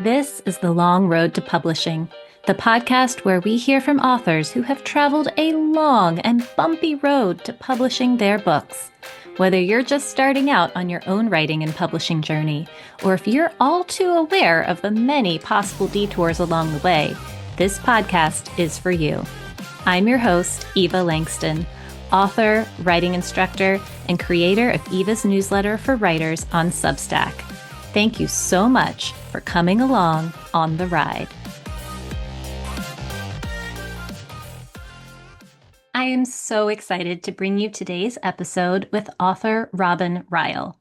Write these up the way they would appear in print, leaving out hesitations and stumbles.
This is The Long Road to Publishing, the podcast where we hear from authors who have traveled a long and bumpy road to publishing their books. Whether you're just starting out on your own writing and publishing journey, or if you're all too aware of the many possible detours along the way, this podcast is for you. I'm your host, Eva Langston, author, writing instructor, and creator of Eva's newsletter for writers on Substack. Thank you so much for coming along on the ride. I am so excited to bring you today's episode with author Robyn Ryle.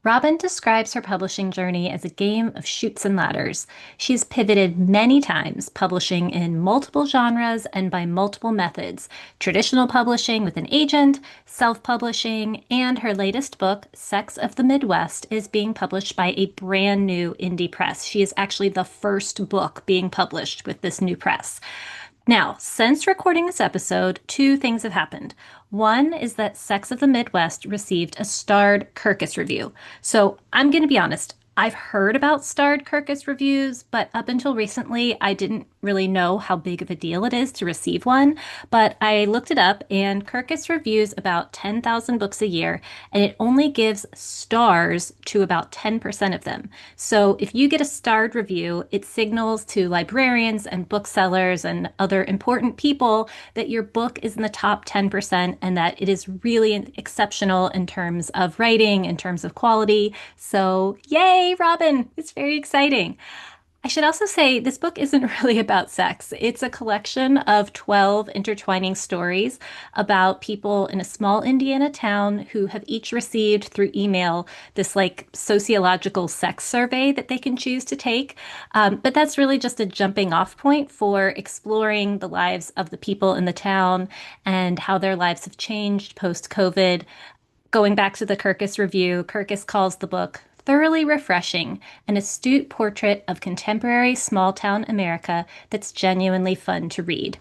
Robyn describes her publishing journey as a game of chutes and ladders. She's pivoted many times, publishing in multiple genres and by multiple methods: traditional publishing with an agent, self-publishing, and her latest book, Sex of the Midwest, is being published by a brand new indie press. She is actually the first book being published with this new press. Now, since recording this episode, two things have happened. One is that Sex of the Midwest received a starred Kirkus review. So I'm going to be honest, I've heard about starred Kirkus reviews, but up until recently, I didn't really know how big of a deal it is to receive one. But I looked it up, and Kirkus reviews about 10,000 books a year, and it only gives stars to about 10% of them. So if you get a starred review, it signals to librarians and booksellers and other important people that your book is in the top 10% and that it is really exceptional in terms of writing, in terms of quality. So yay, Robyn! It's very exciting. I should also say this book isn't really about sex. It's a collection of 12 intertwining stories about people in a small Indiana town who have each received through email this sociological sex survey that they can choose to take. But that's really just a jumping off point for exploring the lives of the people in the town and how their lives have changed post-COVID. Going back to the Kirkus review, Kirkus calls the book thoroughly refreshing, an astute portrait of contemporary small-town America that's genuinely fun to read.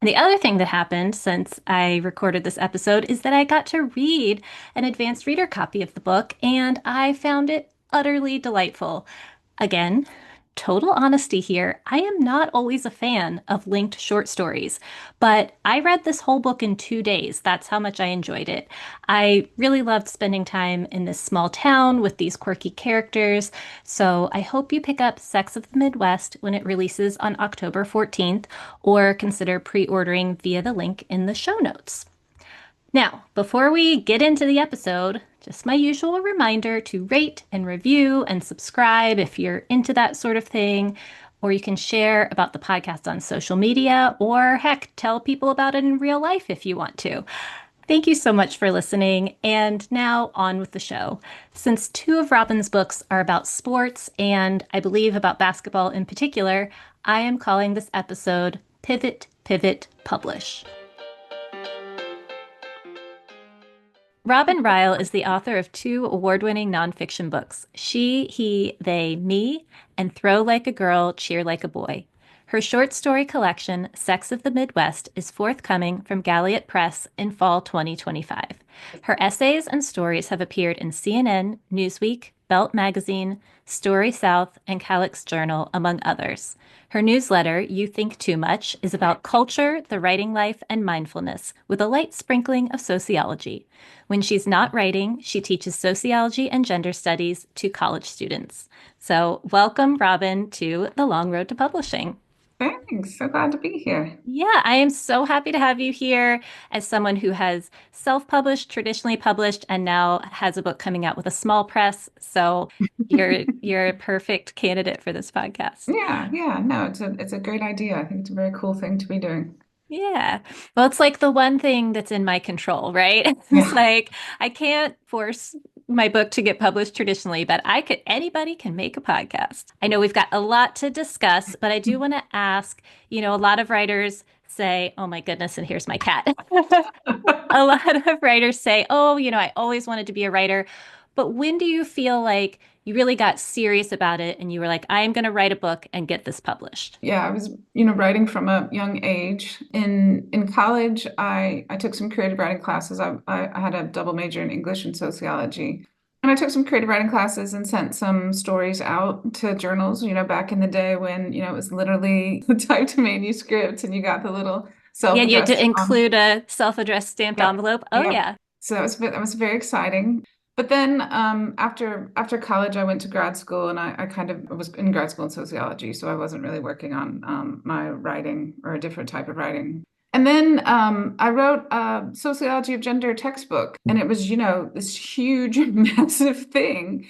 And the other thing that happened since I recorded this episode is that I got to read an advanced reader copy of the book, and I found it utterly delightful. Again, total honesty here, I am not always a fan of linked short stories, but I read this whole book in 2 days. That's how much I enjoyed it. I really loved spending time in this small town with these quirky characters, so I hope you pick up Sex of the Midwest when it releases on October 14th, or consider pre-ordering via the link in the show notes. Now, before we get into the episode, just my usual reminder to rate and review and subscribe if you're into that sort of thing, or you can share about the podcast on social media, or heck, tell people about it in real life if you want to. Thank you so much for listening, and now on with the show. Since two of Robyn's books are about sports, and I believe about basketball in particular, I am calling this episode Pivot, Pivot, Publish. Robyn Ryle is the author of two award-winning nonfiction books, She, He, They, Me, and Throw Like a Girl, Cheer Like a Boy. Her short story collection, Sex of the Midwest, is forthcoming from Galiot Press in fall 2025. Her essays and stories have appeared in CNN, Newsweek, Belt Magazine, StorySouth, and CALYX Journal, among others. Her newsletter, You Think Too Much, is about culture, the writing life, and mindfulness, with a light sprinkling of sociology. When she's not writing, she teaches sociology and gender studies to college students. So welcome, Robyn, to The Long Road to Publishing. Thanks. So glad to be here. Yeah, I am so happy to have you here as someone who has self-published, traditionally published, and now has a book coming out with a small press. So you're a perfect candidate for this podcast. Yeah. No, it's a great idea. I think it's a very cool thing to be doing. Yeah. Well, it's like the one thing that's in my control, right? It's Yeah. like I can't force my book to get published traditionally, but anybody can make a podcast. I know we've got a lot to discuss, but I do want to ask, a lot of writers say, oh my goodness, and here's my cat. A lot of writers say, oh, I always wanted to be a writer. But when do you feel like you really got serious about it and you were like, I am going to write a book and get this published? Yeah, I was, writing from a young age. In college, I took some creative writing classes. I had a double major in English and sociology. And I took some creative writing classes and sent some stories out to journals, back in the day when, it was literally typed manuscript and you got the little Yeah, you had self-addressed to on. include a self-addressed stamped Yep. envelope. Oh, Yep. yeah. So that was very exciting. But then after college, I went to grad school and I kind of was in grad school in sociology, so I wasn't really working on my writing or a different type of writing. And then I wrote a sociology of gender textbook, and it was, this huge, massive thing.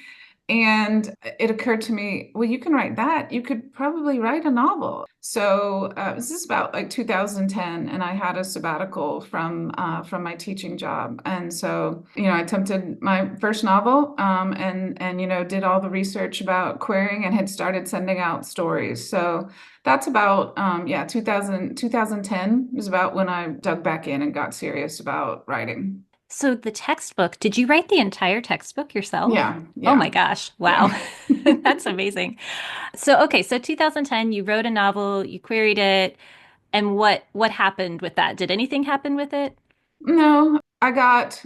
And it occurred to me, well, you can write that. You could probably write a novel. So this is about like 2010, and I had a sabbatical from my teaching job, and so I attempted my first novel, and did all the research about querying and had started sending out stories. So that's about yeah 2010 was about when I dug back in and got serious about writing. So the textbook, did you write the entire textbook yourself? Yeah, Oh my yeah, gosh. Wow. yeah. That's amazing. So okay, so 2010, you wrote a novel, you queried it, and what happened with that? Did anything happen with it? No, I got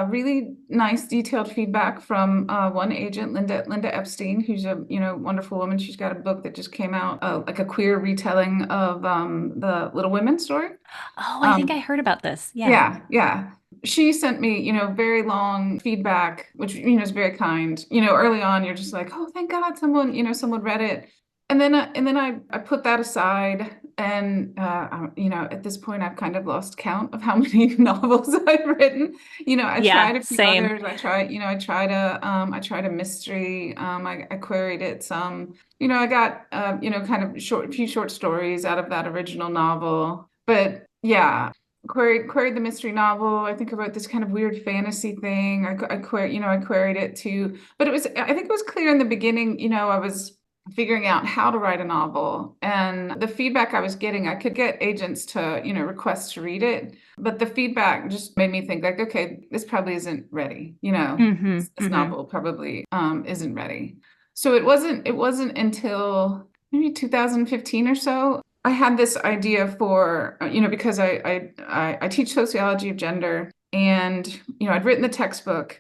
really nice detailed feedback from one agent, Linda Epstein, who's a wonderful woman. She's got a book that just came out, like a queer retelling of the Little Women story. Oh, I think I Um, heard about this. Yeah. yeah, yeah. She sent me, very long feedback, which, is very kind. Early on, you're just like, oh, thank God someone read it. And then I put that aside. And, at this point, I've kind of lost count of how many novels I've written. I Yeah, tried a few same. others. I tried a mystery. I queried it some. I got, kind of a few short stories out of that original novel. But yeah, queried the mystery novel. I think about this kind of weird fantasy thing. I queried it too. But I think it was clear in the beginning, I was figuring out how to write a novel. And the feedback I was getting, I could get agents to, request to read it. But the feedback just made me think like, okay, this probably isn't ready. Mm-hmm. This Mm-hmm. novel probably isn't ready. So it wasn't until maybe 2015 or so I had this idea for, because I teach sociology of gender, and I'd written the textbook,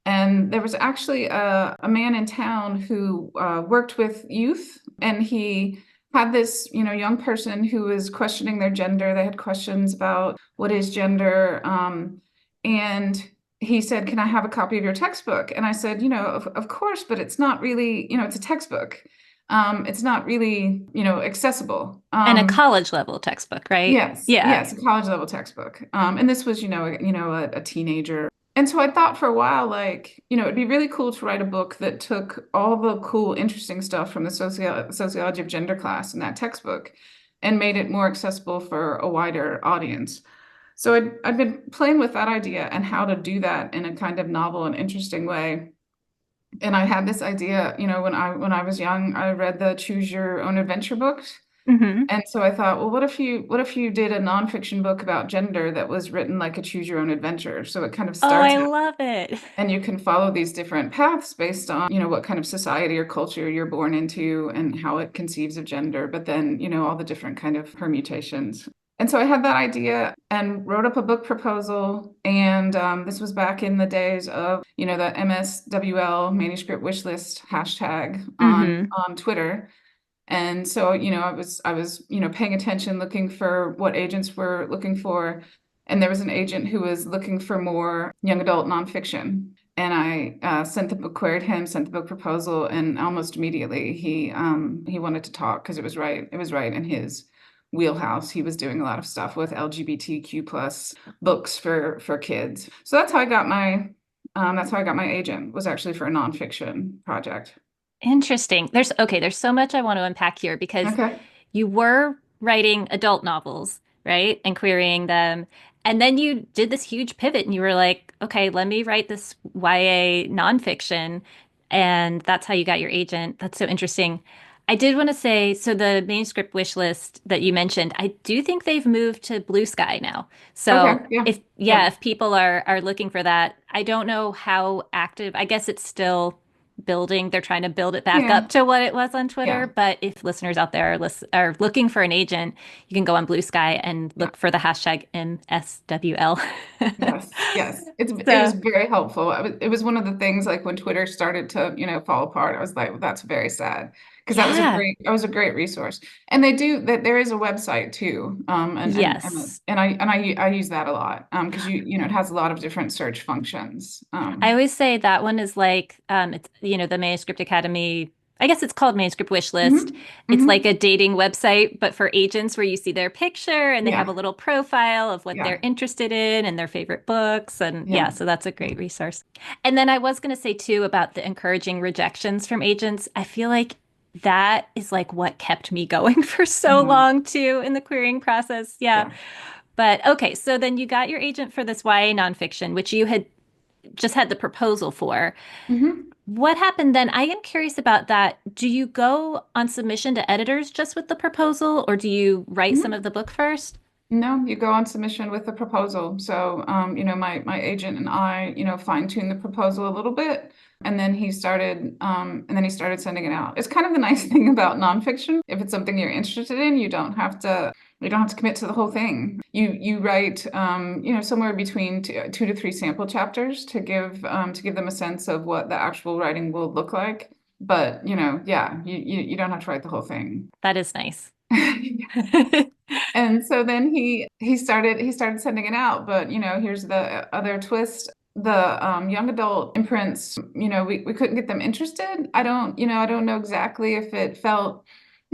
and there was actually a man in town who worked with youth, and he had this young person who was questioning their gender. They had questions about what is gender, and he said, "Can I have a copy of your textbook?" And I said, of course, but it's not really, it's a textbook. It's not really, accessible. And a college level textbook, right? Yes, Yeah. yes, a college level textbook. And this was, a teenager. And so I thought for a while, like, it'd be really cool to write a book that took all the cool, interesting stuff from the sociology of gender class in that textbook and made it more accessible for a wider audience. So I'd been playing with that idea and how to do that in a kind of novel and interesting way. And I had this idea, when I was young, I read the Choose Your Own Adventure books. Mm-hmm. And so I thought, well, what if you did a nonfiction book about gender that was written like a choose your own adventure? So it kind of Oh, starts I out love it. and you can follow these different paths based on, what kind of society or culture you're born into and how it conceives of gender, but then, all the different kind of permutations. And so I had that idea and wrote up a book proposal. And this was back in the days of, the MSWL manuscript wish list hashtag on Mm-hmm. on Twitter. And so, I was, paying attention, looking for what agents were looking for. And there was an agent who was looking for more young adult nonfiction. And I sent the book, queried him, sent the book proposal, and almost immediately he wanted to talk because it was right in his wheelhouse. He was doing a lot of stuff with LGBTQ plus books for kids. So that's how I got my agent, was actually for a nonfiction project. Interesting. There's so much I want to unpack here because Okay. you were writing adult novels, right? And querying them. And then you did this huge pivot and you were like, okay, let me write this YA nonfiction. And that's how you got your agent. That's so interesting. I did want to say, so the manuscript wish list that you mentioned, I do think they've moved to Blue Sky now. Okay. So Yeah. if Yeah. yeah, if people are looking for that, I don't know how active. I guess it's still building. They're trying to build it back Yeah. up to what it was on Yeah. Twitter. But if listeners out there are looking for an agent, you can go on Blue Sky and Yeah. look for the hashtag MSWL. Yes, yes. It was So, very helpful. It was one of the things like when Twitter started to, fall apart, I was like, well, that's very sad because yeah. that was a great resource. And they do that there is a website too. Yes. I use that a lot. Because it has a lot of different search functions. I always say that one is like it's the Manuscript Academy. I guess it's called Manuscript Wish List. Mhm, It's like mhm. a dating website, but for agents where you see their picture and they have a Yeah, little profile of what they're yeah, interested in and their favorite books. And yeah, yeah, so that's a yeah. great resource. And then I was going to say too about the encouraging rejections from agents. I feel like that is like what kept me going for so Mhm. long too in the querying process. Yeah. Yeah. But okay, so then you got your agent for this YA nonfiction, which you had just had the proposal for. Mhm. What happened then? I am curious about that. Do you go on submission to editors just with the proposal, or do you write some of Mhm. the book first? No, you go on submission with the proposal. So, my agent and I, fine-tuned the proposal a little bit, and then he started sending it out. It's kind of the nice thing about nonfiction. If it's something you're interested in, you don't have to commit to the whole thing. You write, somewhere between two to three sample chapters to give them a sense of what the actual writing will look like. But, yeah, you don't have to write the whole thing. That is nice. And so then he started sending it out. But here's the other twist. The young adult imprints, we couldn't get them interested. I don't know exactly if it felt,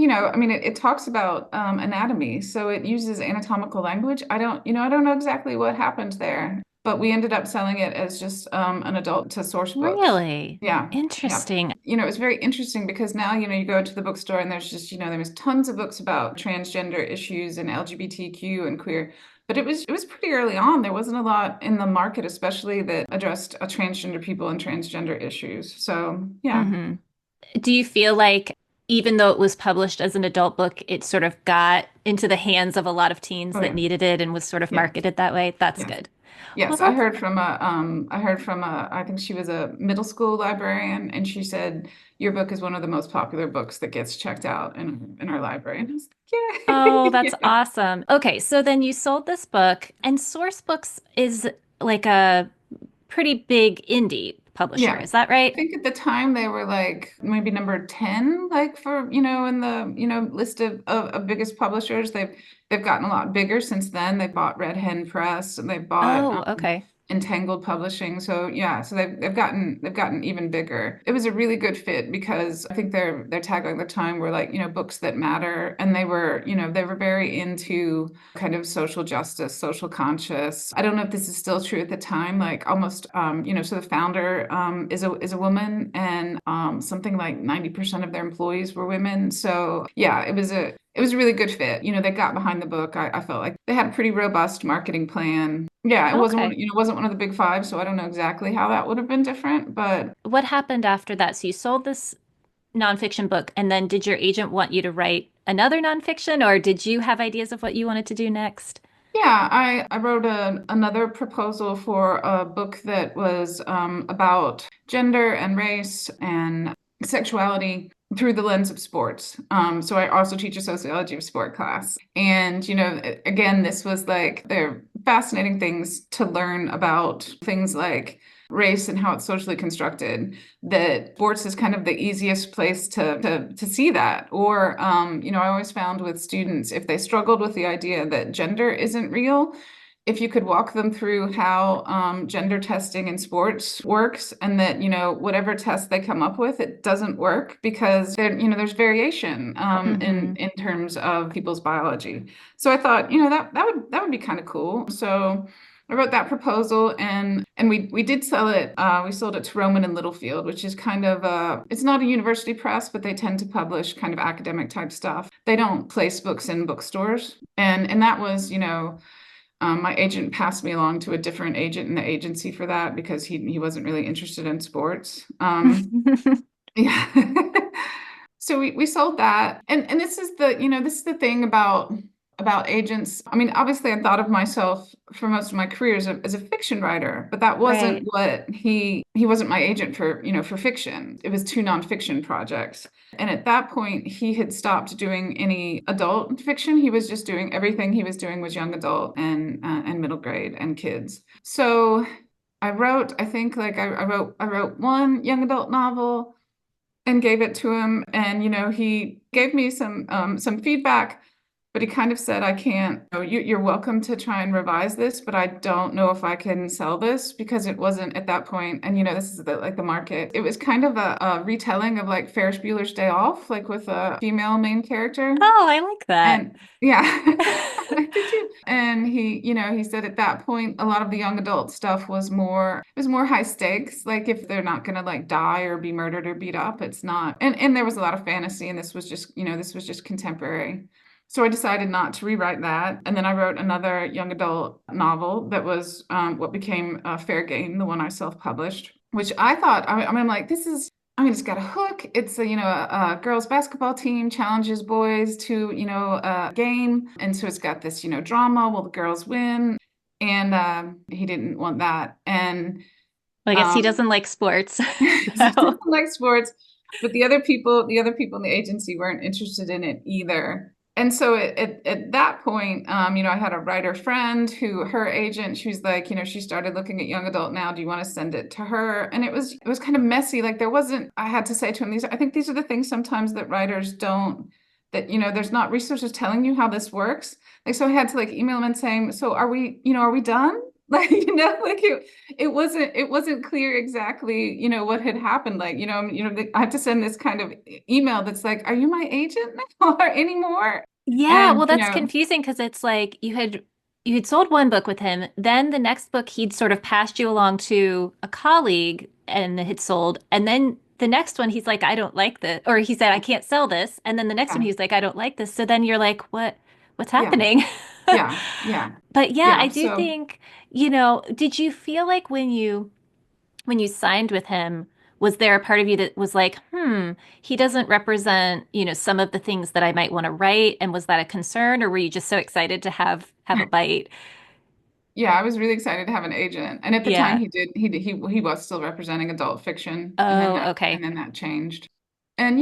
I mean, it talks about anatomy, so it uses anatomical language. I don't know exactly what happened there, but we ended up selling it as just an adult to source books. Really Yeah, yeah. interesting. It's very interesting because now, you go to the bookstore and there's just, there's tons of books about transgender issues and LGBTQ and queer. But it was pretty early on. There wasn't a lot in the market, especially that addressed transgender people and transgender issues. So yeah. Hmm. Do you feel like even though it was published as an adult book, it sort of got into the hands of a lot of teens Oh that yeah. needed it and was sort of Yeah. marketed that way? That's Yes. good. Well, Yes, that's I heard from I think she was a middle school librarian, and she said your book is one of the most popular books that gets checked out in our library. And I was like, Oh, yay. that's Yeah. awesome. Okay, so then you sold this book, and Source Books is like a pretty big indie publisher. Yeah. Is that I right? think at the time they were like maybe number 10, like for, in the, list of biggest publishers. They've gotten a lot bigger since then. They bought Red Hen Press and they bought Oh, okay. Entangled Publishing. So yeah, so they've gotten even bigger. It was a really good fit because I think their tagline at the time were like, books that matter. And they were very into kind of social justice, social conscious. I don't know if this is still true at the time, like almost so the founder is a woman and something like 90% of their employees were women. So yeah, it was a really good fit. They got behind the book. I felt like they had a pretty robust marketing plan. Yeah, Okay. it wasn't one of the big five, so I don't know exactly how that would have been different, but What happened after that? So you sold this nonfiction book, and then did your agent want you to write another nonfiction, or did you have ideas of what you wanted to do next? yeah, I wrote another proposal for a book that was about gender and race and sexuality through the lens of sports. So I also teach a sociology of sport class. And, again, this was like they're fascinating things to learn about things like race and how it's socially constructed, that sports is kind of the easiest place to see that. Or I always found with students, if they struggled with the idea that gender isn't real, if you could walk them through how gender testing in sports works, and that whatever test they come up with, it doesn't work because there's variation Mm-hmm. in terms of people's biology. So I thought that would be kind of cool. So I wrote that proposal, and we did sell it. We sold it to Rowman and Littlefield, which is kind of it's not a university press, but they tend to publish kind of academic type stuff. They don't place books in bookstores, and that was my agent passed me along to a different agent in the agency for that because he wasn't really interested in sports. Yeah. So we sold that, and this is the this is the thing about about agents. I mean, obviously, I thought of myself for most of my career as a fiction writer, but that wasn't Right. what he wasn't my agent for, for fiction. It was two nonfiction projects. And at that point, he had stopped doing any adult fiction. He was just doing everything he was doing was young adult and middle grade and kids. So I wrote, I think like I wrote one young adult novel and gave it to him. And, he gave me some feedback, but he kind of said, I can't, you're welcome to try and revise this, but I don't know if I can sell this because it wasn't at that point. And, this is like the market. It was kind of a retelling of like Ferris Bueller's Day Off, like with a female main character. Oh, I like that. And yeah, I did too. And he said at that point, a lot of the young adult stuff it was more high stakes. Like if they're not gonna like die or be murdered or beat up, it's not. And there was a lot of fantasy, and this was just contemporary. So I decided not to rewrite that. And then I wrote another young adult novel that was what became Fair Game, the one I self-published, which I thought, I'm like, it's got a hook. It's a girls basketball team challenges boys to, a game. And so it's got this, drama. Will the girls win? And he didn't want that. And Well, I guess he um, doesn't like sports. he So, doesn't like sports, but the other people in the agency weren't interested in it either. And so at that point, I had a writer friend who her agent, she was like, she started looking at young adult now. Do you want to send it to her? And it was kind of messy. Like there wasn't, I had to say to him, I think these are the things sometimes that writers don't, that, there's not resources telling you how this works. Like, so I had to like email him and saying, so are we done? Like, like it wasn't clear exactly, what had happened. Like, I have to send this kind of email that's like, are you my agent now or anymore? yeah, And, well, that's confusing because it's like you had sold one book with him, then the next book he'd sort of passed you along to a colleague and it had sold, and then the next one he's like, I don't like this, or he said, I can't sell this, and then the next one yeah, he's like, I don't like this. So then you're like, what's yeah, happening? yeah, yeah, But yeah, I yeah. do So think, did you feel like when you signed with him, was there a part of you that was like, he doesn't represent, some of the things that I might want to write? And was that a concern, or were you just so excited to have a bite? yeah, I was really excited to have an agent. And at the time Yeah. he was still representing adult fiction. Oh, And okay. then that changed. And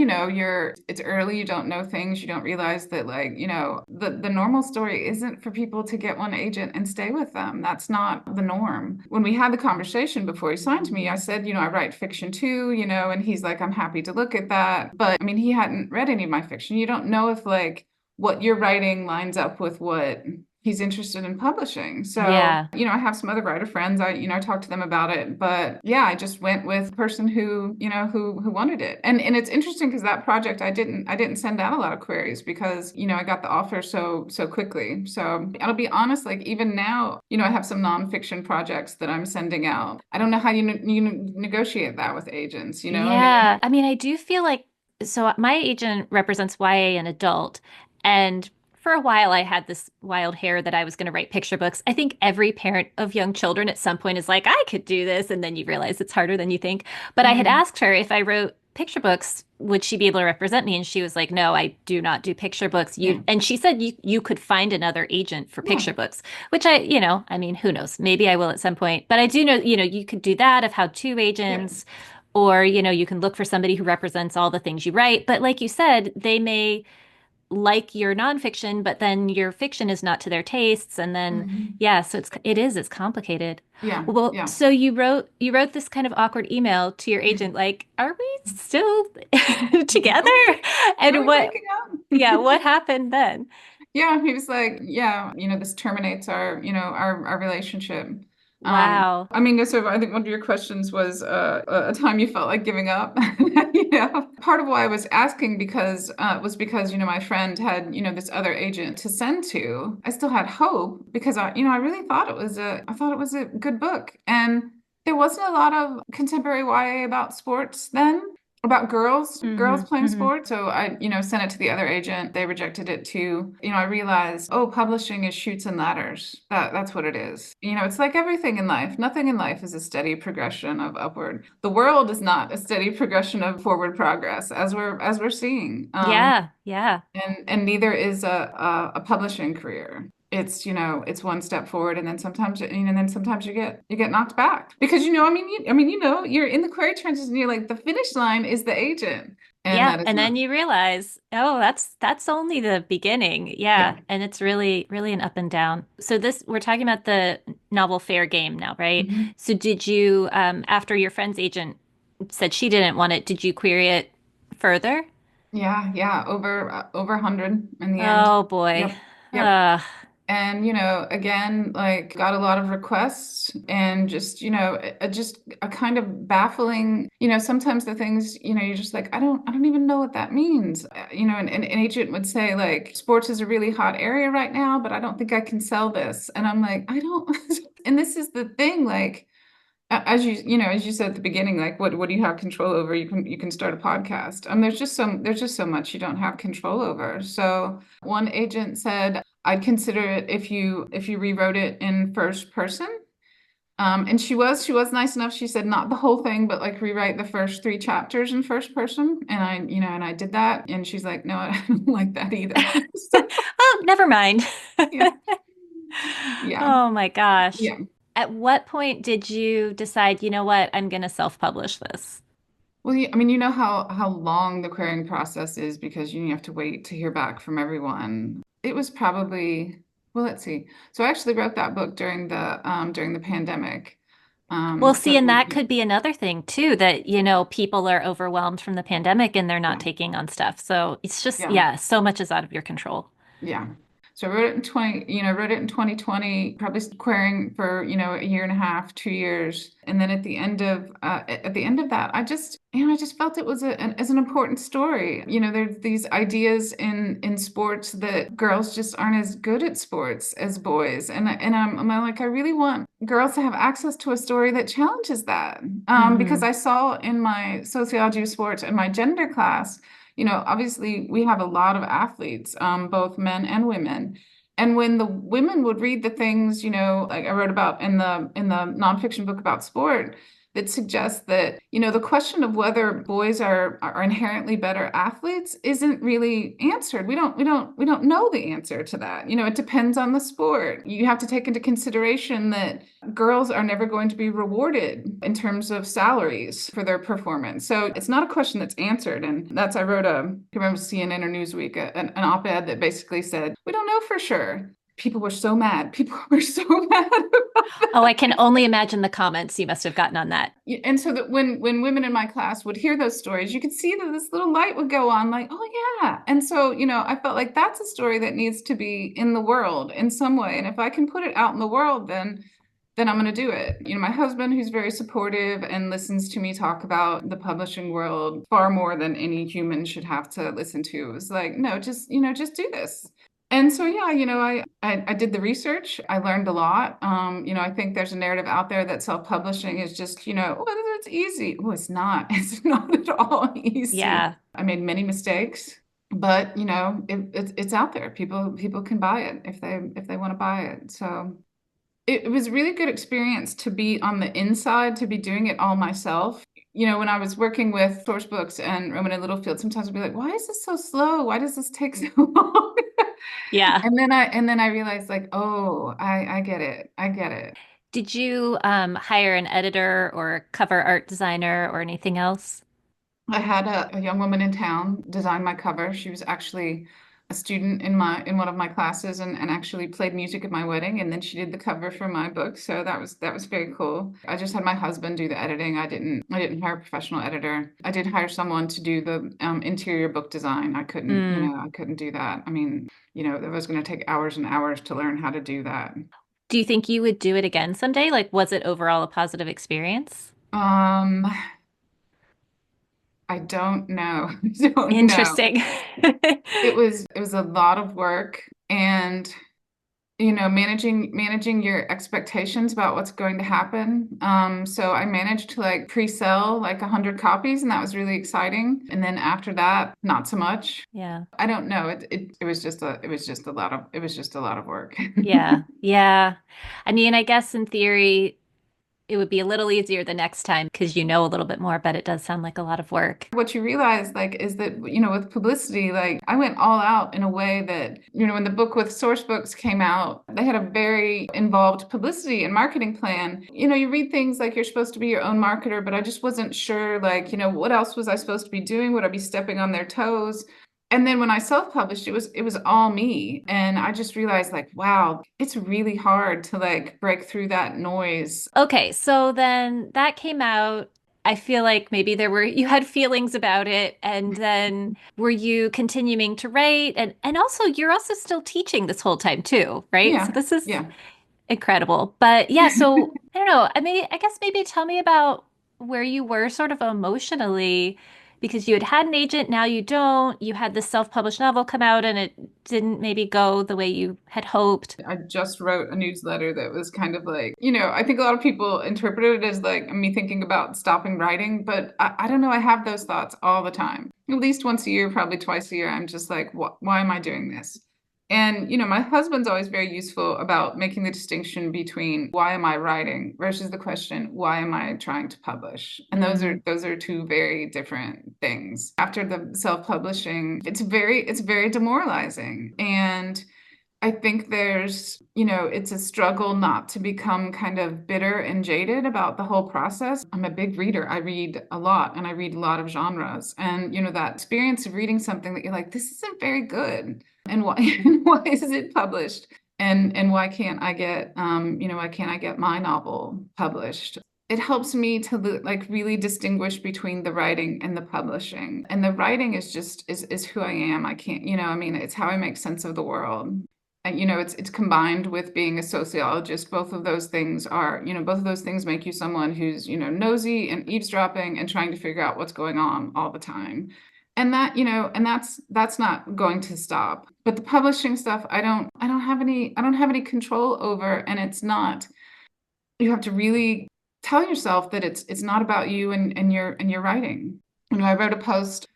it's early, you don't know things, you don't realize that like, the normal story isn't for people to get one agent and stay with them. That's not the norm. When we had the conversation before he signed me, I said, I write fiction too, and he's like, I'm happy to look at that. But I mean, he hadn't read any of my fiction. You don't know if like what you're writing lines up with what he's interested in publishing. So, Yeah. I have some other writer friends. I talked to them about it, but yeah, I just went with the person who, who wanted it. And it's interesting because that project I didn't send out a lot of queries because, I got the offer so quickly. So, I'll be honest, like even now, I have some nonfiction projects that I'm sending out. I don't know how you negotiate that with agents, I mean, Yeah. I mean, I do feel like so my agent represents YA and adult. And for a while, I had this wild hair that I was going to write picture books. I think every parent of young children at some point is like, I could do this. And then you realize it's harder than you think. But I had mhm, asked her if I wrote picture books, would she be able to represent me? And she was like, no, I do not do picture books. yeah. And she said you could find another agent for Yeah. picture books, which I mean, who knows? Maybe I will at some point. But I do know, you could do that of how two Yeah. agents. Or, you can look for somebody who represents all the things you write. But like you said, they may like your nonfiction, but then your fiction is not to their tastes. And then, Mhm. yeah, so it's complicated. Yeah. Well, Yeah. so you wrote this kind of awkward email to your agent, like, are we still together? Are And we breaking up? yeah, what happened then? Yeah, he was like, yeah, this terminates our relationship. Wow. I mean, so I think one of your questions was a time you felt like giving up. Part of why I was asking because my friend had this other agent to send to. I still had hope because I really thought I thought it was a good book, and there wasn't a lot of contemporary YA about sports then. about girls Hmm. playing Hmm. sports. So I, sent it to the other agent. They rejected it too. I realized, oh, publishing is chutes and ladders. That's what it is. It's like everything in life. Nothing in life is a steady progression of upward. The world is not a steady progression of forward progress, as we're seeing. Yeah, yeah. And neither is a publishing career. It's one step forward, and then sometimes you get knocked back because you're in the query trenches, and you're like the finish line is the agent, and Yeah, that is and not. then you realize, oh, that's only the beginning. Yeah. Yeah, and it's really really an up and down. So this we're talking about the novel Fair Game now, right? Mhm. So did you after your friend's agent said she didn't want it, did you query it further? Yeah, yeah, over 100 in the end. Oh boy. Yep. Yep. Uh And, again, like got a lot of requests and just a kind of baffling, sometimes the things, you're just like, I don't even know what that means. And an agent would say like, sports is a really hot area right now, but I don't think I can sell this. And I'm like, I don't, and this is the thing, like, as you said at the beginning, like what do you have control over? You can start a podcast. There's just so much you don't have control over. So one agent said I'd consider it if you rewrote it in first person. And she was nice enough. She said not the whole thing, but like rewrite the first three chapters in first person. And I did that. And she's like, no, I don't like that either. So oh, never mind. yeah, yeah, Oh my gosh. yeah. At what point did you decide, you know what, I'm gonna self-publish this? Well, I mean, you know how long the querying process is because you have to wait to hear back from everyone. It was probably, well, let's see. So I actually wrote that book during the pandemic. Well, So see, and that could be another thing too, that, people are overwhelmed from the pandemic and they're not yeah, taking on stuff. So it's just, yeah. yeah, so much is out of your control. Yeah. So I wrote it in 2020, probably querying for, a year and a half, 2 years. And then at the end of that, I just felt it was as an important story. There's these ideas in sports that girls just aren't as good at sports as boys. And I'm like, I really want girls to have access to a story that challenges that. Because Hmm. I saw in my sociology of sports and my gender class, obviously we have a lot of athletes, both men and women. And when the women would read the things, like I wrote about in the nonfiction book about sport, that suggests that, the question of whether boys are inherently better athletes isn't really answered. We don't know the answer to that. It depends on the sport. You have to take into consideration that girls are never going to be rewarded in terms of salaries for their performance. So it's not a question that's answered. And I wrote I remember CNN or Newsweek, an op-ed that basically said, we don't know for sure. People were so mad. People were so mad about Oh, I that. can only imagine the comments you must have gotten on that. And so that when women in my class would hear those stories, you could see that this little light would go on, like, oh yeah. And so, I felt like that's a story that needs to be in the world in some way. And if I can put it out in the world, then I'm going to do it. My husband, who's very supportive and listens to me talk about the publishing world far more than any human should have to listen to, was like, no, just do this. And so, yeah, I did the research. I learned a lot. I think there's a narrative out there that self-publishing is just, oh, it's easy. Oh, it's not. It's not at all easy. Yeah. I made many mistakes, but it's out there. People can buy it if they want to buy it. So it was a really good experience to be on the inside, to be doing it all myself. When I was working with source books and Rowman and Littlefield, sometimes I'd be like, why is this so slow? Why does this take so long? Yeah. And then I realized like, oh, I get it. I get it. Did you hire an editor or cover art designer or anything else? I had a young woman in town design my cover. She was actually a student in one of my classes and actually played music at my wedding, and then she did the cover for my book. So that was very cool. I just had my husband do the editing. I didn't hire a professional editor. I did hire someone to do the interior book design. Mm. I couldn't do that. I mean, it was going to take hours and hours to learn how to do that. Do you think you would do it again someday? Like, was it overall a positive experience? Um, I don't know. I don't know. Interesting. It was a lot of work, and managing your expectations about what's going to happen. So I managed to like pre-sell like 100 copies, and that was really exciting. And then after that, not so much. Yeah. I don't know. It was just a lot of work. Yeah. Yeah. I mean, I guess in theory, it would be a little easier the next time because you know a little bit more, but it does sound like a lot of work. What you realize, like, is that, with publicity, like, I went all out in a way that, when the book with Source Books came out, they had a very involved publicity and marketing plan. You read things like you're supposed to be your own marketer, but I just wasn't sure, like, what else was I supposed to be doing? Would I be stepping on their toes? And then when I self-published, it was all me. And I just realized, like, wow, it's really hard to like break through that noise. Okay, so then that came out. I feel like maybe you had feelings about it, and then were you continuing to write? And also you're also still teaching this whole time too, right? So Yeah, this is yeah. incredible. But yeah, so I don't know. I guess maybe tell me about where you were sort of emotionally, because you had an agent, now you don't. You had this self-published novel come out and it didn't maybe go the way you had hoped. I just wrote a newsletter that was kind of like, I think a lot of people interpreted it as like me thinking about stopping writing, but I don't know. I have those thoughts all the time. At least once a year, probably twice a year. I'm just like, why am I doing this? And, my husband's always very useful about making the distinction between why am I writing versus the question, why am I trying to publish? And those Mm, are those are two very different things. After the self-publishing, it's very demoralizing. And I think it's a struggle not to become kind of bitter and jaded about the whole process. I'm a big reader. I read a lot and I read a lot of genres. And, that experience of reading something that you're like, this isn't very good. And why, and why isn't it published? And why can't I get my novel published? It helps me to like really distinguish between the writing and the publishing. And the writing is who I am. I can't, it's how I make sense of the world. And it's combined with being a sociologist. Both of those things make you someone who's, nosy and eavesdropping and trying to figure out what's going on all the time. And that's not going to stop. But the publishing stuff, I don't have any control over. And it's not, you have to really tell yourself that it's not about you and your writing. I wrote a post.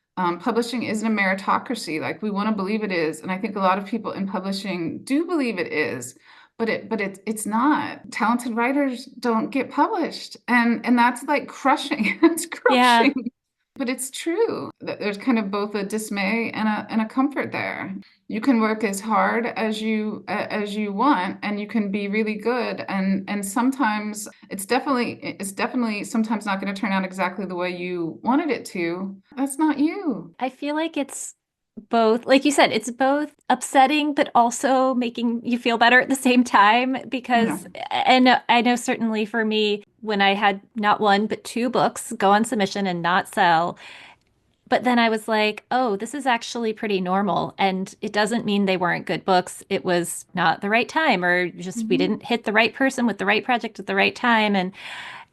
Publishing isn't a meritocracy like we want to believe it is, and I think a lot of people in publishing do believe it is, but it's not. Talented writers don't get published, and that's like crushing. It's yeah. crushing. But it's true that there's kind of both a dismay and a comfort there. You can work as hard as you want, and you can be really good. And sometimes it's definitely sometimes not going to turn out exactly the way you wanted it to. That's not you. I feel like it's both, like you said, it's both upsetting, but also making you feel better at the same time. Yeah. And I know certainly for me, when I had not one, but two books go on submission and not sell, but then I was like, oh, this is actually pretty normal. And it doesn't mean they weren't good books. It was not the right time, or just we Mhm. didn't hit the right person with the right project at the right time. And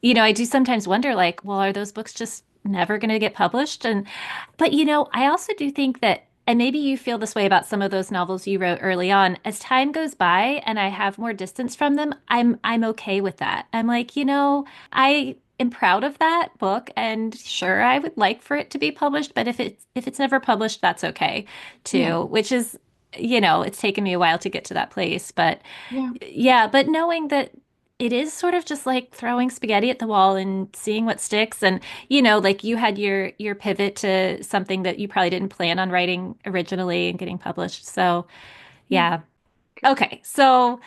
I do sometimes wonder, like, well, are those books just never going to get published? But I also do think that, and maybe you feel this way about some of those novels you wrote early on, as time goes by and I have more distance from them, I'm okay with that. I'm like, I am proud of that book, and sure, I would like for it to be published, but if it's never published, that's okay Yeah. too, which is, it's taken me a while to get to that place, but Yeah. yeah, but knowing that it is sort of just like throwing spaghetti at the wall and seeing what sticks. And, like you had your pivot to something that you probably didn't plan on writing originally and getting published. So, Yeah. yeah. Okay. So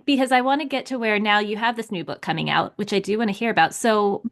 because I want to get to where now you have this new book coming out, which I do want to hear about. So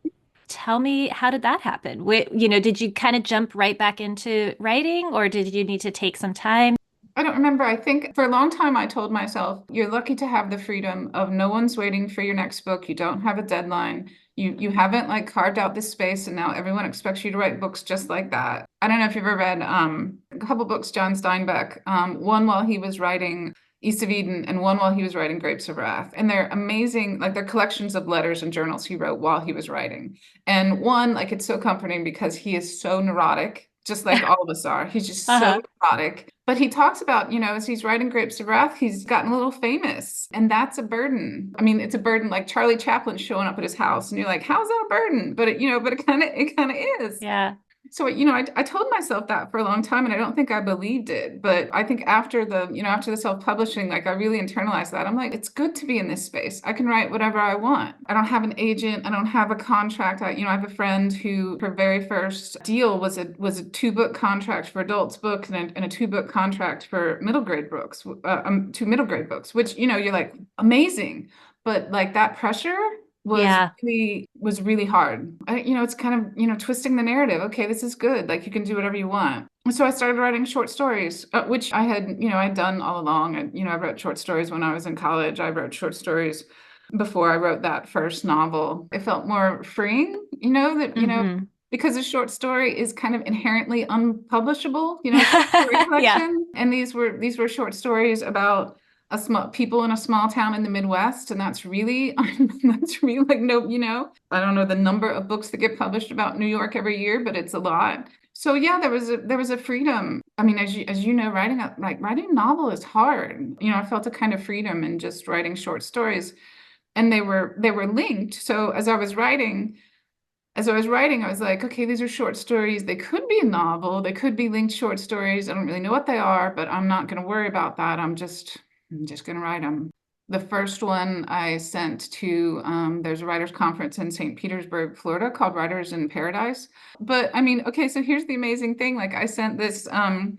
tell me, how did that happen? Did you kind of jump right back into writing, or did you need to take some time? I don't remember. I think for a long time I told myself, you're lucky to have the freedom of no one's waiting for your next book. You don't have a deadline. You haven't like carved out this space and now everyone expects you to write books just like that. I don't know if you've ever read a couple books John Steinbeck, one while he was writing East of Eden and one while he was writing Grapes of Wrath. And they're amazing, like they're collections of letters and journals he wrote while he was writing. And one, like it's so comforting because he is so neurotic just like all of us are. He's just so Uh-huh. neurotic. But he talks about, as he's writing Grapes of Wrath, he's gotten a little famous, and that's a burden. I mean, it's a burden like Charlie Chaplin showing up at his house, and you're like, how's that a burden? But it kind of is. Yeah. So, I told myself that for a long time, and I don't think I believed it. But I think after the self-publishing, like I really internalized that. I'm like, it's good to be in this space. I can write whatever I want. I don't have an agent. I don't have a contract. I have a friend who her very first deal was a 2-book contract for adults book and a 2-book contract for middle grade books, 2 middle grade books, which, you're like, amazing. But like that pressure Yeah. was really hard. It's kind of, twisting the narrative. Okay, this is good. Like you can do whatever you want. So I started writing short stories, which I'd done all along. I wrote short stories when I was in college. I wrote short stories before I wrote that first novel. It felt more freeing, Hmm. because a short story is kind of inherently unpublishable, short story Yeah. collection. And these were short stories about a small people in a small town in the Midwest, and that's really that's really like no, I don't know the number of books that get published about New York every year, but it's a lot. So yeah, there was a freedom. I mean, as you know, writing a novel is hard. I felt a kind of freedom in just writing short stories, and they were linked. So as I was writing, I was like, okay, these are short stories. They could be a novel. They could be linked short stories. I don't really know what they are, but I'm not going to worry about that. I'm just going to write them. The first one I sent to, there's a writers conference in St. Petersburg, Florida called Writers in Paradise. But I mean, okay, so here's the amazing thing. Like I sent the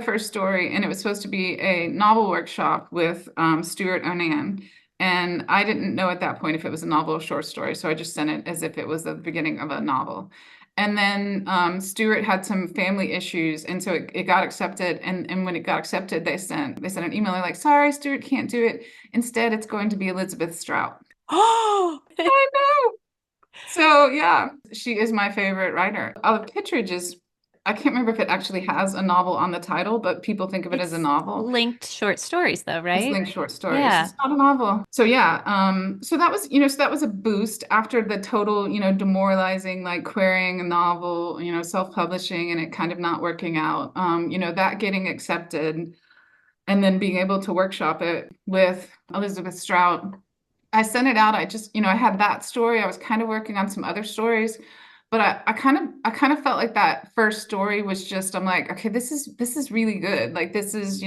first story, and it was supposed to be a novel workshop with Stuart Onan. And I didn't know at that point if it was a novel or short story. So I just sent it as if it was the beginning of a novel. And then Stuart had some family issues, and so it got accepted. And when it got accepted, they sent an email. They're like, "Sorry, Stuart can't do it. Instead, it's going to be Elizabeth Strout." Oh, I know. So yeah, she is my favorite writer. Olive Kitteridge is, I can't remember if it actually has a novel on the title, but people think of it as a it's novel. linked short stories though, It's right? linked short stories. Yeah. It's not a novel. So yeah, so that was a boost after the total, demoralizing, like querying a novel, self-publishing and it kind of not working out. That getting accepted and then being able to workshop it with Elizabeth Strout. I sent it out. I had that story. I was kind of working on some other stories, but I kind of felt like that first story was just, I'm like, okay, this is really good. Like this is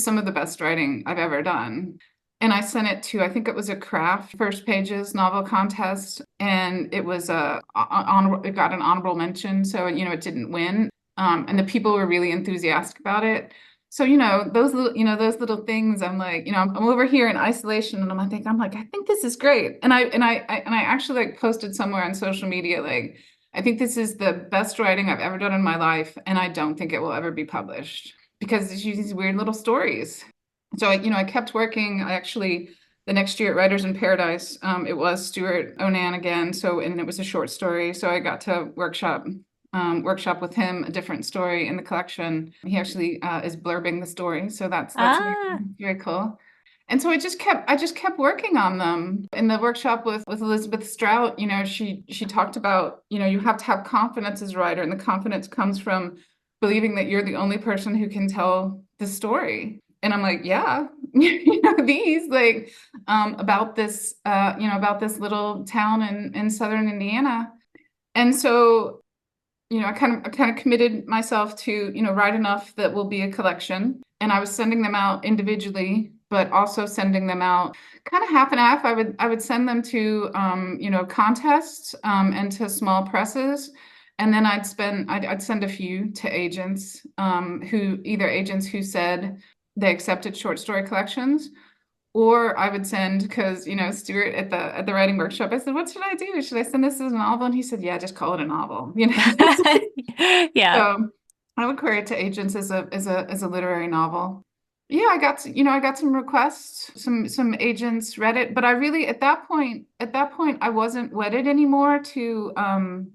some of the best writing I've ever done. And I sent it to, I think it was a craft first pages novel contest, and it was it got an honorable mention. So, it didn't win. And the people were really enthusiastic about it. So, those little things, I'm like, I'm over here in isolation and I think this is great. And I actually like posted somewhere on social media, like, I think this is the best writing I've ever done in my life, and I don't think it will ever be published because it's these weird little stories. So I kept working. I actually the next year at Writers in Paradise, it was Stuart Onan again. So and it was a short story. So I got to workshop with him a different story in the collection. He actually is blurbing the story, so that's very, Ah. very cool. And so I just kept working on them. In the workshop with Elizabeth Strout, she talked about, you have to have confidence as a writer, and the confidence comes from believing that you're the only person who can tell the story. And I'm like, yeah, these like about this little town in southern Indiana. And so I kind of committed myself to, write enough that will be a collection. And I was sending them out individually, but also sending them out kind of half and half. I would send them to, contests, and to small presses. And then I'd send a few to agents, agents who said they accepted short story collections, or I would send, because, Stuart at the writing workshop, I said, what should I do? Should I send this as a novel? And he said, yeah, just call it a novel. Yeah. So I would query it to agents as a literary novel. Yeah, I got some requests. Some agents read it, but I really at that point I wasn't wedded anymore to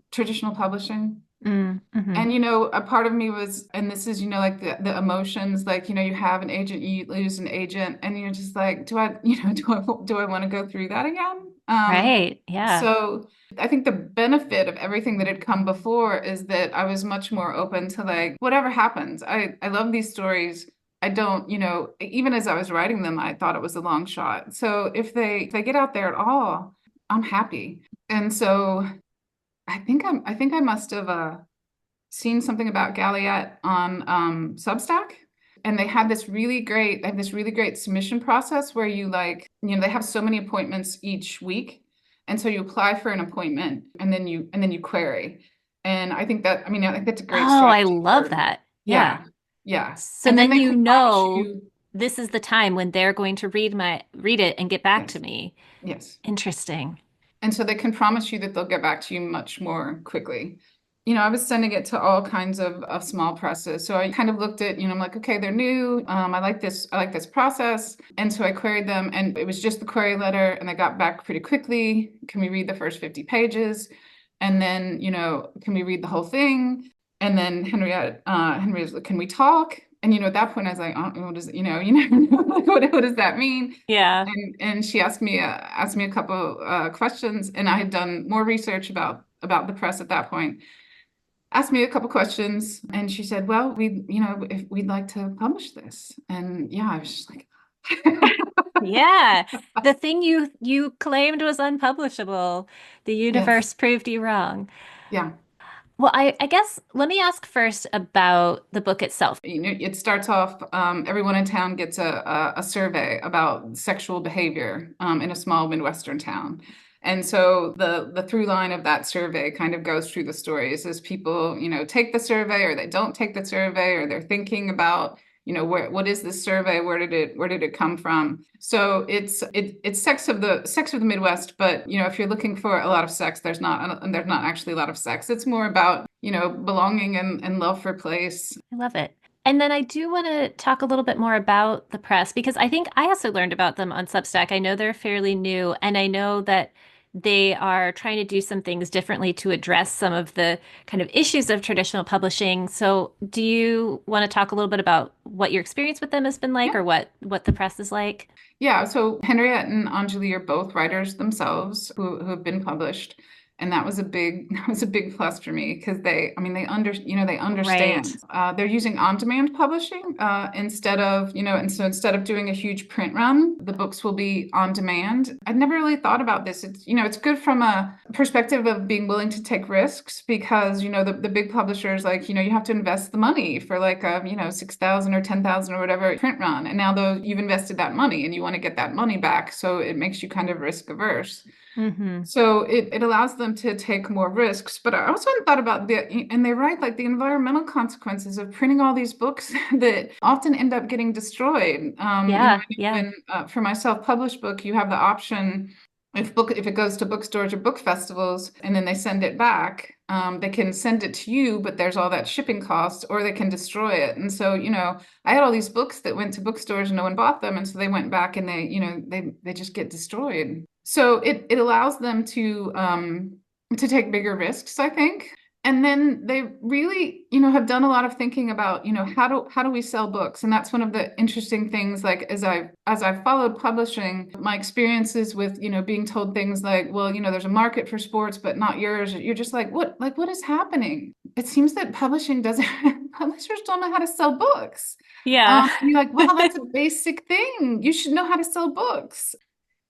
traditional publishing. Mm-hmm. And a part of me was, and this is, like the emotions, like, you have an agent, you lose an agent, and you're just like, do I want to go through that again? Right. Yeah. So I think the benefit of everything that had come before is that I was much more open to like whatever happens. I love these stories. I don't, even as I was writing them, I thought it was a long shot. So if they get out there at all, I'm happy. And so I think I must have seen something about Galiot on Substack. And they have this really great submission process where you like, they have so many appointments each week. And so you apply for an appointment and then you query. And I think that's a great Oh, I strategy love for, that. Yeah. yeah, yeah. So And then then they you can promise know you, this is the time when they're going to read it and get back to yes, me. yes. Interesting. And so they can promise you that they'll get back to you much more quickly. I was sending it to all kinds of small presses. So I kind of looked at, I'm like, okay, they're new. I like this process. And so I queried them and it was just the query letter and they got back pretty quickly. Can we read the first 50 pages? And then, can we read the whole thing? And then Henry was like, can we talk? And, at that point I was like, oh, what does, you never know, like, what does that mean? Yeah. And she asked me a couple questions, and I had done more research about the press at that point. Asked me a couple questions, and she said, "Well, if we'd like to publish this." And yeah, I was just like, Yeah. The thing you claimed was unpublishable. The yes, universe proved you wrong. yeah. Well, I guess let me ask first about the book itself. It starts off, everyone in town gets a survey about sexual behavior in a small Midwestern town. And so the through line of that survey kind of goes through the stories as people, take the survey or they don't take the survey or they're thinking about, what is this survey? Where did it come from? So it's sex of the Midwest, but if you're looking for a lot of sex, there's not actually a lot of sex. It's more about, belonging and love for place. I love it. And then I do want to talk a little bit more about the press because I think I also learned about them on Substack. I know they're fairly new, and I know that they are trying to do some things differently to address some of the kind of issues of traditional publishing. So, do you want to talk a little bit about what your experience with them has been like, Yeah. or what the press is like? Yeah, so Henriette and Anjali are both writers themselves who have been published. And that was a big that was a big plus for me because they Right. understand. They're using on-demand publishing instead of, and so instead of doing a huge print run, the books will be on demand. I'd never really thought about this. It's good from a perspective of being willing to take risks because, the big publishers, like, you have to invest the money for like a, 6,000 or 10,000 or whatever print run. And now though you've invested that money and you want to get that money back. So it makes you kind of risk averse. Hmm. So it allows them to take more risks. But I also hadn't thought about and they write like the environmental consequences of printing all these books that often end up getting destroyed. Yeah, I know yeah. when for my self-published book, you have the option if it goes to bookstores or book festivals and then they send it back, they can send it to you, but there's all that shipping cost, or they can destroy it. And so, I had all these books that went to bookstores and no one bought them, and so they went back and they just get destroyed. So it allows them to take bigger risks, I think. And then they really, have done a lot of thinking about, how do we sell books? And that's one of the interesting things, like as I've followed publishing, my experiences with, being told things like, well, there's a market for sports, but not yours. You're just like, what is happening? It seems that publishing doesn't, publishers don't know how to sell books. Yeah. And you're like, well, that's a basic thing. You should know how to sell books,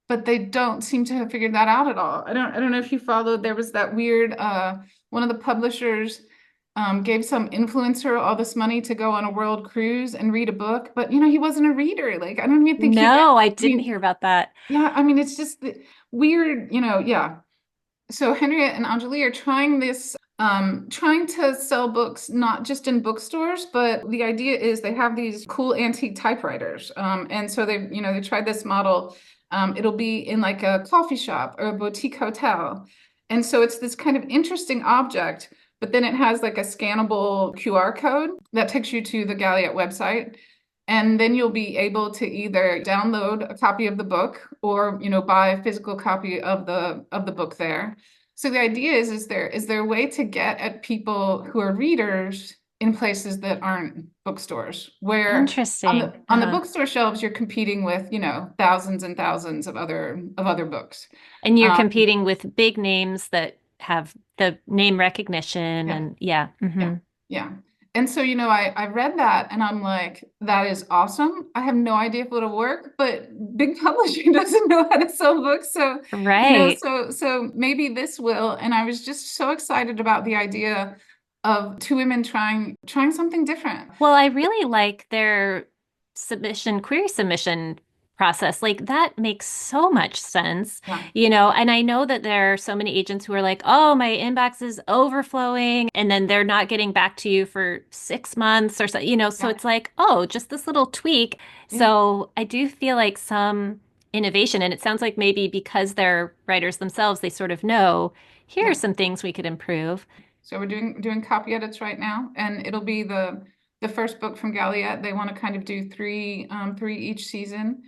but they don't seem to have figured that out at all. I don't know if you followed, there was that weird one of the publishers gave some influencer all this money to go on a world cruise and read a book, but he wasn't a reader. Like I don't even think he read. No, I I didn't mean, hear about that. yeah, I mean it's just weird, yeah. So Henriette and Anjali are trying this, trying to sell books not just in bookstores, but the idea is they have these cool antique typewriters. And so they tried this model. It'll be in like a coffee shop or a boutique hotel. And so it's this kind of interesting object, but then it has like a scannable QR code that takes you to the Galiot website. And then you'll be able to either download a copy of the book or, buy a physical copy of the book there. So the idea is there a way to get at people who are readers in places that aren't bookstores, where Interesting. on the bookstore shelves you're competing with, you know, thousands and thousands of other books. And you're Um, competing with big names that have the name recognition yeah, and yeah. yeah, Hmm. yeah. And so, you know, I read that and I'm like, that is awesome. I have no idea if it'll work, but big publishing doesn't know how to sell books. So, you know, Right. so maybe this will. And I was just so excited about the idea of two women trying something different. Well, I really like their query submission process. Like that makes so much sense, Yeah, and I know that there are so many agents who are like, oh, my inbox is overflowing, and then they're not getting back to you for 6 months or so, so yeah, it's like, oh, just this little tweak. yeah, So I do feel like some innovation, and it sounds like maybe because they're writers themselves, they sort of know, here are yeah. some things we could improve. So we're doing copy edits right now, and it'll be the first book from Galiot. They want to kind of do three each season.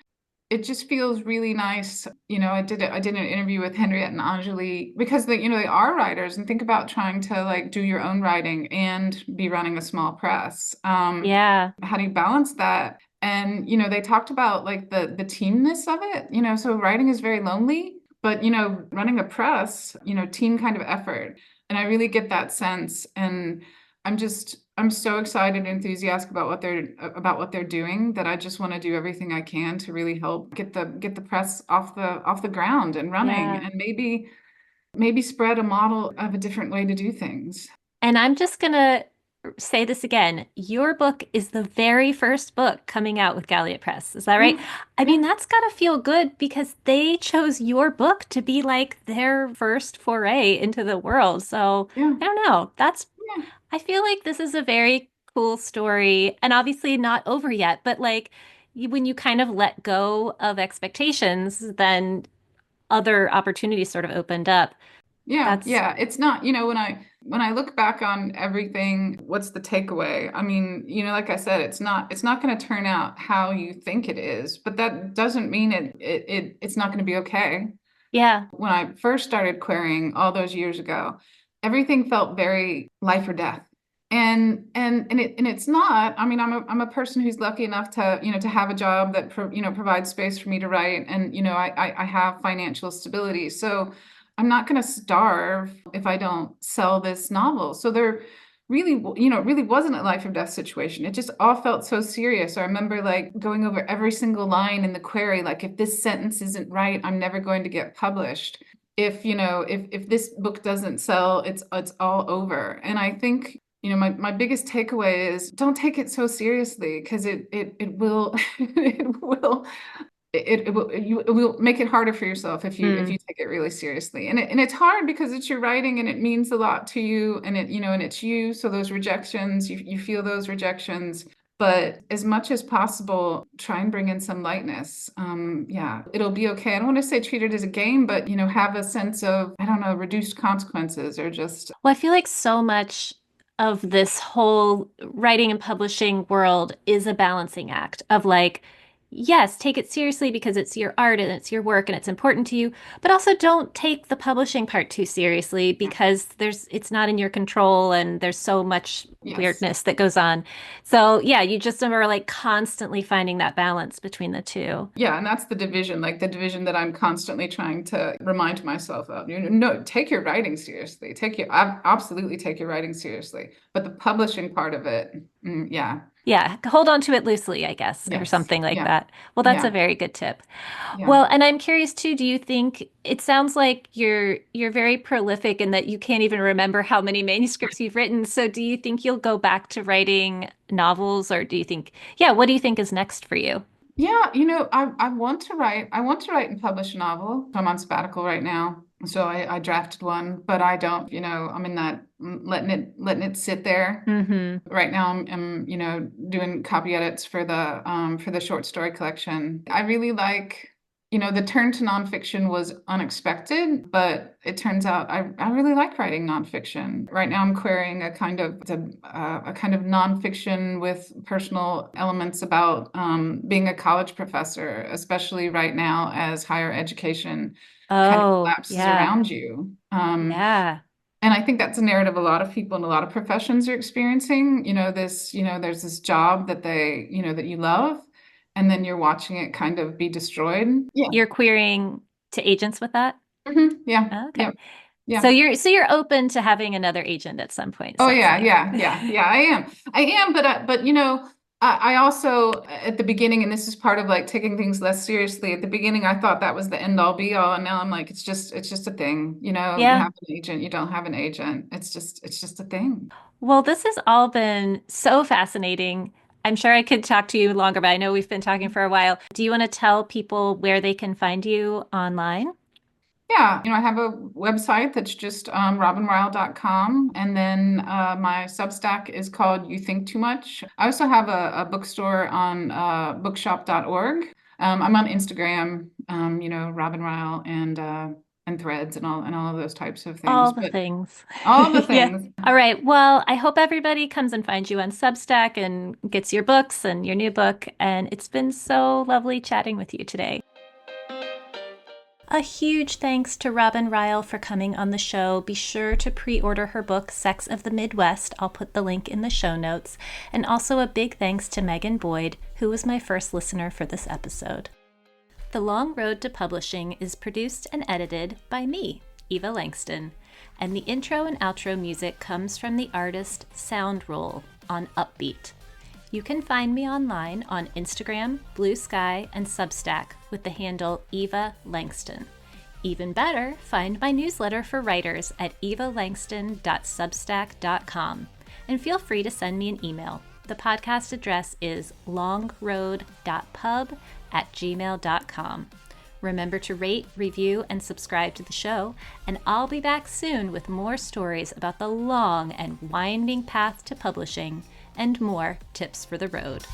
It just feels really nice. You know, I did an interview with Henriette and Anjali because they are writers, and think about trying to like do your own writing and be running a small press. Yeah. How do you balance that? And they talked about like the teamness of it. So writing is very lonely, but running a press, team kind of effort. And I really get that sense. And I'm so excited and enthusiastic about what they're doing that I just want to do everything I can to really help get the press off the ground and running, Yeah. and maybe spread a model of a different way to do things. And I'm just gonna say this again. Your book is the very first book coming out with Galiot Press. Is that right? Yeah, I yeah, mean, that's gotta feel good because they chose your book to be like their first foray into the world. So yeah, I don't know. yeah. I feel like this is a very cool story and obviously not over yet, but like when you kind of let go of expectations, then other opportunities sort of opened up. Yeah, That's, yeah. It's not, when I look back on everything, what's the takeaway? I mean, like I said, it's not going to turn out how you think it is, but that doesn't mean it's not going to be okay. yeah, When I first started querying all those years ago, everything felt very life or death. And it's not. I mean, I'm a person who's lucky enough to have a job that provides space for me to write, and I have financial stability. So I'm not going to starve if I don't sell this novel. So there really, it really wasn't a life or death situation. It just all felt so serious. I remember like going over every single line in the query, like if this sentence isn't right, I'm never going to get published. If this book doesn't sell, it's all over. And I think my biggest takeaway is don't take it so seriously, because it will it will it will make it harder for yourself if mm, you take it really seriously. And it's hard because it's your writing and it means a lot to you, and and it's you. So those rejections, you feel those rejections. But as much as possible, try and bring in some lightness. Yeah, it'll be okay. I don't want to say treat it as a game, but have a sense of, I don't know, reduced consequences, or just Well, I feel like so much of this whole writing and publishing world is a balancing act of like, yes, take it seriously because it's your art and it's your work and it's important to you, but also don't take the publishing part too seriously because it's not in your control and there's so much yes. weirdness that goes on. So, yeah, you just are like constantly finding that balance between the two. Yeah, and that's the division, like the division that I'm constantly trying to remind myself of. No, take your writing seriously. Absolutely take your writing seriously. But the publishing part of it, yeah, Yeah, hold on to it loosely, I guess, or yes, something like yeah, that. Well, that's a yeah, very good tip. yeah. Well, and I'm curious too, do you think it sounds like you're very prolific and that you can't even remember how many manuscripts you've written. So do you think you'll go back to writing novels or do you think, yeah, what do you think is next for you? Yeah, I want to write. I want to write and publish a novel. I'm on sabbatical right now, so I drafted one, but I don't. I'm in that, letting it sit there. Hmm. Right now, I'm doing copy edits for the short story collection. I really like. The turn to nonfiction was unexpected, but it turns out I really like writing nonfiction. Right now, I'm querying a kind of nonfiction with personal elements about being a college professor, especially right now as higher education kind of Oh, collapses yeah. around you. Yeah. And I think that's a narrative a lot of people in a lot of professions are experiencing. There's this job that that you love, and then you're watching it kind of be destroyed. Yeah. You're querying to agents with that? Yeah. Okay. Yeah. So Yeah. you're open to having another agent at some point, Oh sounds yeah, like. yeah, yeah, yeah. I am, but I also at the beginning, and this is part of like taking things less seriously. At the beginning, I thought that was the end all be all, and now I'm like, it's just a thing. You Yeah. have an agent, you don't have an agent. It's just a thing. Well, this has all been so fascinating. I'm sure I could talk to you longer, but I know we've been talking for a while. Do you want to tell people where they can find you online? Yeah, I have a website that's just robynryle.com. And then my Substack is called You Think Too Much. I also have a bookstore on bookshop.org. I'm on Instagram, Robyn Ryle and Threads and all of those types of things. All the But things. all the Yeah. things. All right. Well, I hope everybody comes and finds you on Substack and gets your books and your new book. And it's been so lovely chatting with you today. A huge thanks to Robyn Ryle for coming on the show. Be sure to pre-order her book, Sex of the Midwest. I'll put the link in the show notes. And also a big thanks to Megan Boyd, who was my first listener for this episode. The Long Road to Publishing is produced and edited by me, Eva Langston, and the intro and outro music comes from the artist Soundroll on Upbeat. You can find me online on Instagram, Blue Sky, and Substack with the handle Eva Langston. Even better, find my newsletter for writers at evalangston.substack.com, and feel free to send me an email. The podcast address is longroad.pub@gmail.com. Remember to rate, review, and subscribe to the show, and I'll be back soon with more stories about the long and winding path to publishing and more tips for the road.